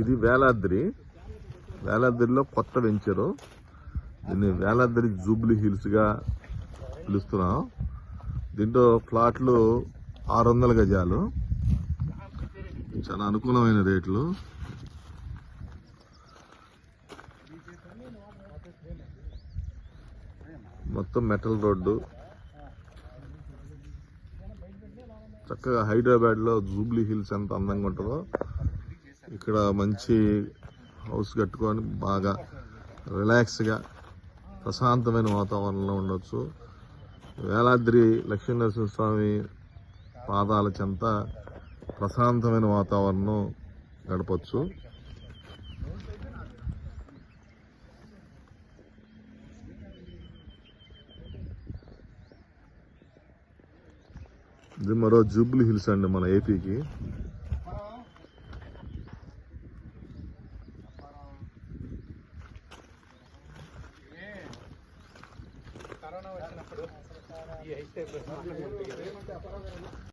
ఇది వేలాద్రిలో కొత్త వెంచరు. దీన్ని వేలాద్రి జూబ్లీ హిల్స్ గా పిలుస్తున్నాం. దీంట్లో ఫ్లాట్లు 600 గజాలు, చాలా అనుకూలమైన రేట్లు. మొత్తం మెటల్ రోడ్డు. చక్కగా హైదరాబాద్ లో జూబ్లీ హిల్స్ ఎంత అందంగా ఉంటుందో ఇక్కడ మంచి హౌస్ కట్టుకొని బాగా రిలాక్స్ గా ప్రశాంతమైన వాతావరణంలో ఉండొచ్చు. వేలాద్రి లక్ష్మీనరసింహస్వామి పాదాల చెంత ప్రశాంతమైన వాతావరణం గడపచ్చు. ఇది మరో జూబ్లీ హిల్స్ అండి మన ఏపీకి. కరోనా వచ్చినప్పుడు